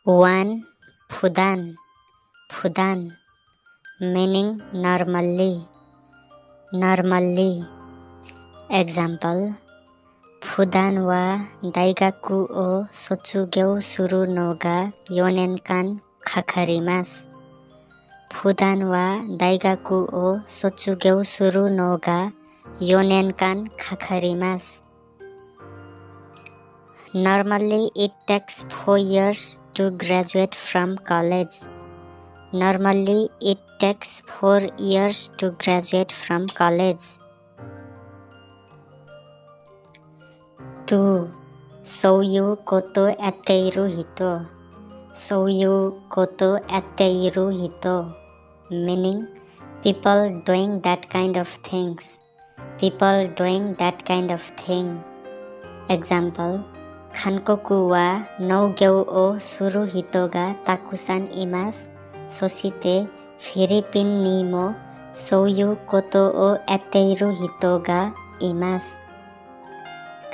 One, Phudan, Phudan, meaning normally, normally. Example, Phudan wa daigaku o sotsugyo suru no ga 4年間 かかります. Phudan wa daigaku o sotsugyo suru no ga 4年間 かかります. Normally, it takes 4 years to graduate from college. Normally, it takes 4 years to graduate from college. 2. そういうことやっている人。そういうことやっている人。Meaning, people doing that kind of things. People doing that kind of thing. Example, 韓国は農業をする人がたくさんいます。そしてフィリピンにもそういうことをやっている人がいます。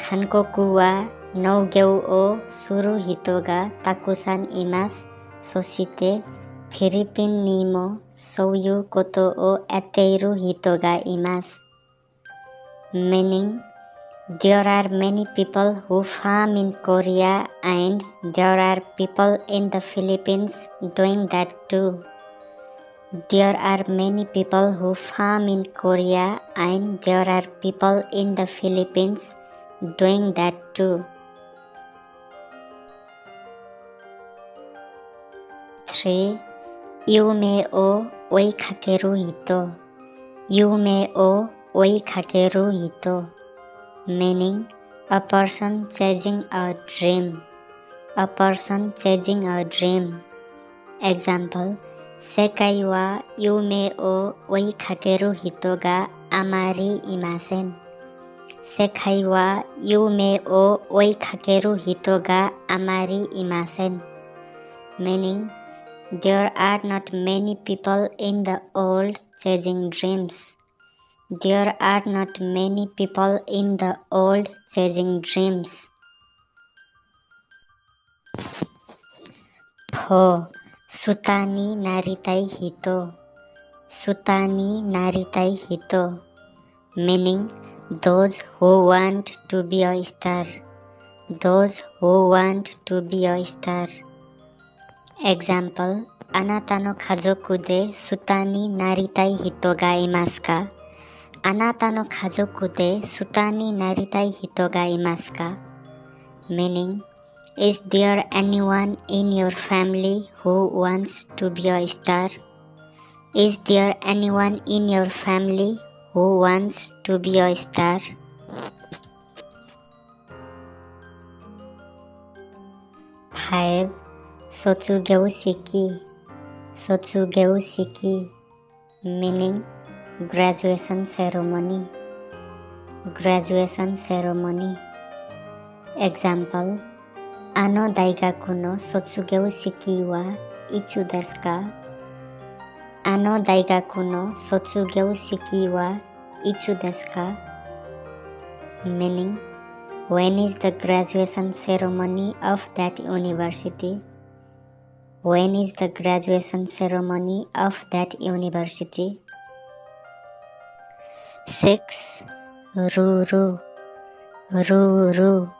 韓国は農業をする人がたくさんいます。そしてフィリピンにもそういうことをやっている人がいます。Meaning, there are many people who farm in Korea and there are people in the Philippines doing that too. There are many people who farm in Korea and there are people in the Philippines doing that too. 3. 夢を追いかける人。夢を追いかける人。Meaning, a person chasing a dream. A person chasing a dream. Example, 世界は夢を追いかける人があまりいません。世界は夢を追いかける人があまりいません。Meaning, there are not many people in the world chasing dreams. There are not many people in the world chasing dreams. 4. スターになりたい人。スターになりたい人。Meaning, those who want to be a star. Those who want to be a star. Example, あなたの家族でスターになりたい人がいますか？あなたの家族でスターになりたい人がいますか？ Meaning, is there anyone in your family who wants to be a star? Is there anyone in your family who wants to be a star? 5. 卒業式。卒業式。Meaning, graduation ceremony. Graduation ceremony. Example, あの大学の卒業式はいつですか？あの大学の卒業式はいつですか？ Meaning, when is the graduation ceremony of that university? When is the graduation ceremony of that university? 6. Ruru. Ruru.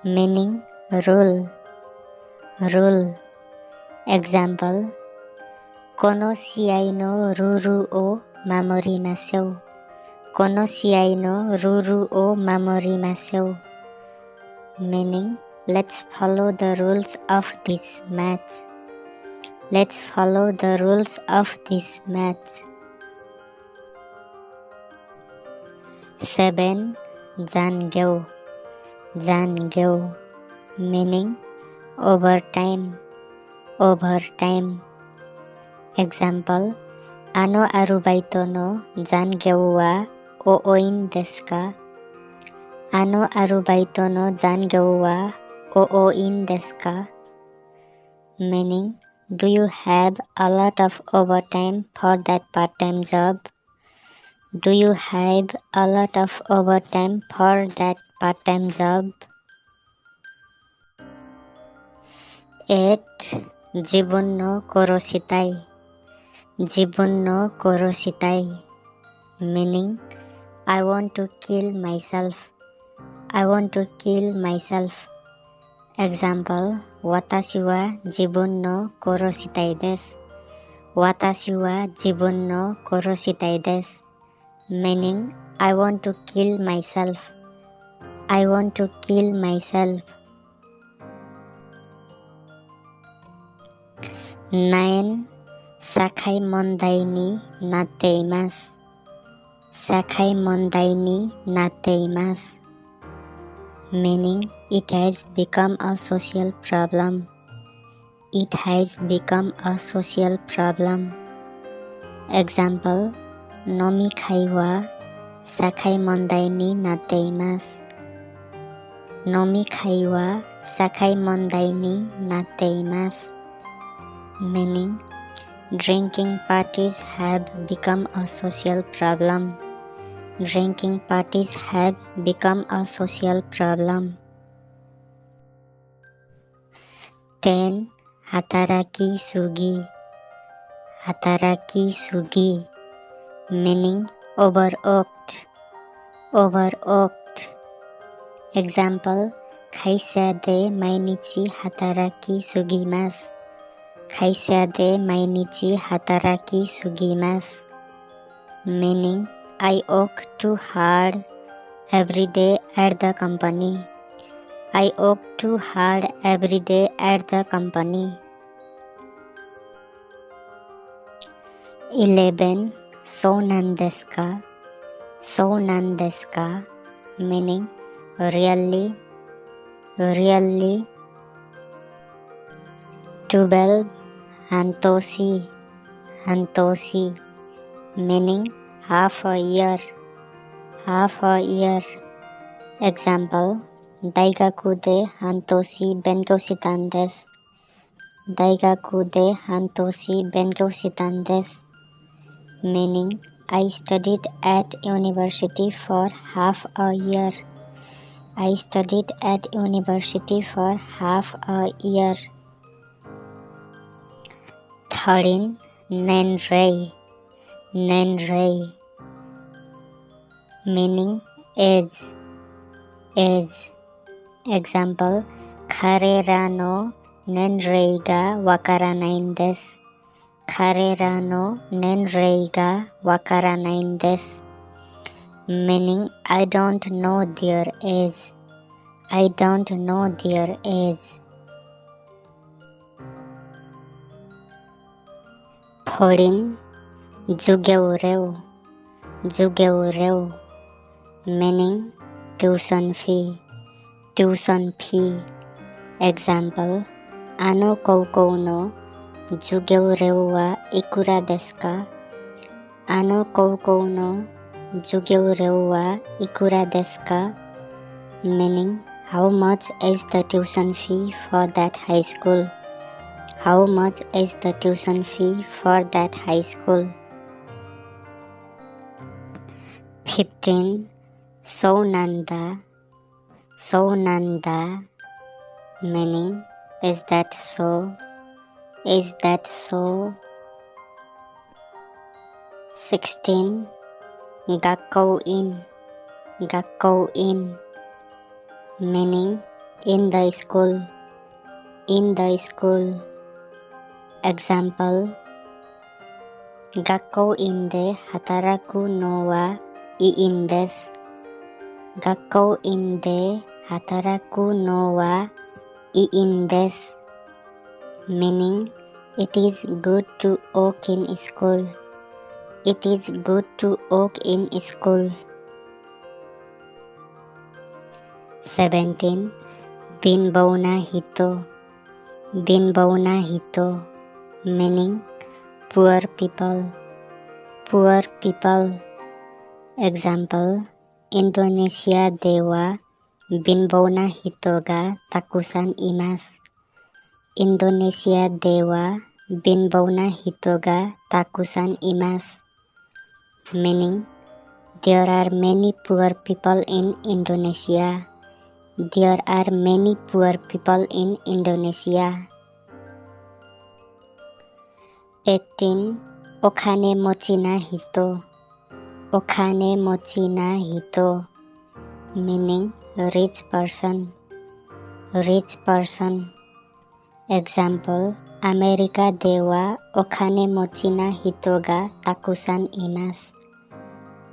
Meaning, rule. Rule. Example, この試合のルールを守りましょう。この試合のルールを守りましょう。Meaning, let's follow the rules of this match. Let's follow the rules of this match. 7. 残業。残業。Meaning, overtime. Overtime. Example, あのアルバイトの残業は多いんですか？あのアルバイトの残業は多いんですか？ Meaning, do you have a lot of overtime for that part-time job? Do you have a lot of overtime for that part-time job? 8. Jibun no koroshitai. Jibun no koroshitai. Meaning, I want to kill myself. I want to kill myself. Example, watashi wa jibun no koroshitai desu. Watashi wa jibun no koroshitai desu. Meaning, I want to kill myself. I want to kill myself. 9. Sakai mondai ni natteimasu. Sakai mondai ni natteimasu. Meaning, it has become a social problem. It has become a social problem. Example, nomikai wa sakai mondai ni natteimasu. Nomikai wa sakai mondai ni natteimasu. Meaning, drinking parties have become a social problem. Drinking parties have become a social problem. 10. Hataraki sugi. Hataraki sugi. Meaning, overworked. Overworked. Example, kaisha de mainichi hataraki sugimasu. Kaisha de mainichi hataraki sugimasu. Meaning, I work too hard every day at the company. I work too hard every day at the company. 11. Sou nan desu ka? Sou nan desu ka? Meaning, really? Really? 12. Hantoshi. Hantoshi. Meaning, half a year. Half a year. Example, daigaku de hantoshi benkyou shitan desu. Daigaku de hantoshi benkyou shitan desu. Meaning, I studied at university for half a year. I studied at university for half a year. 13. Nenrei. Nenrei. Meaning, age. Age. Example, kharera no nenrei ga wakaranai desu. Kharera no nenrei ga wakaranai desu. Meaning, I don't know their age. I don't know their age. 14. Jugyou reu. Jugyou reu. Meaning, tuition fee. Tuition fee. Example, ano koukou no jugyou reu wa ikura desu ka? Ano koukou no jugyou reu wa ikura desu ka? Meaning, how much is the tuition fee for that high school? How much is the tuition fee for that high school? 15. Sou nanda. Sou nanda. Meaning, is that so? Is that so? 16. Gakkou in. Gakkou in. Meaning, in the school. In the school. Example, Gakkou in de hataraku no wa ii desu. Gakkou in de hataraku no wa ii desu. Meaning, it is good to work in school. It is good to work in school. 17. Binbou na hito. Binbou na hito. Meaning, poor people. Poor people. Example, Indonesia de wa binbou na hito ga takusan imasu. Indonesia de wa binbou na hito ga takusan imasu. Meaning, there are many poor people in Indonesia. There are many poor people in Indonesia. 18. Okane mochi na hito. Okane mochi na hito, meaning rich person. Rich person. Example, America de wa okane mochi na hito ga takusan imasu.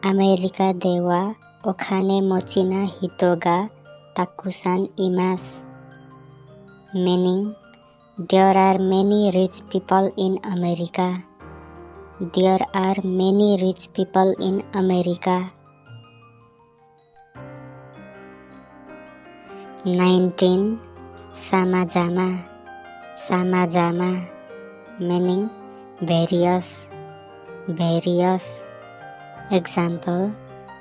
America de wa okane mochi na hito ga takusan imasu, meaning there are many rich people in America. There are many rich people in America. 19. Samajama. Samajama, meaning various. Various. Example,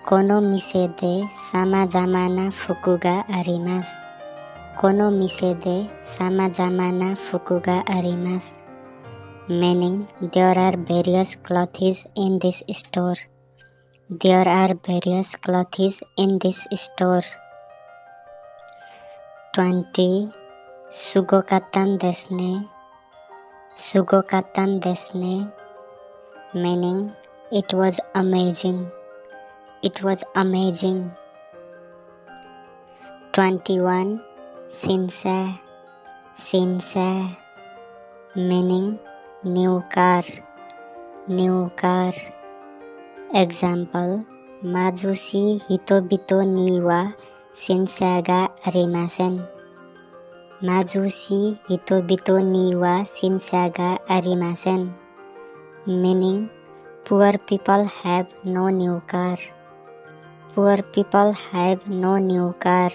Kono mise de samajama na fuku ga arimasu. Kono mise de samajama na fuku ga arimasu, meaning there are various clothes in this store. There are various clothes in this store. 20. Sugokatan desu ne. Sugokatan desu ne, meaning it was amazing. It was amazing. 21. Shinsei. Shinsei, meaning new car. New car. Example, Majushi hitobito ni wa shinsei ga arimasen. Majushi hitobito ni wa shinsei ga arimasen, meaning poor people have no new car. Poor people have no new car.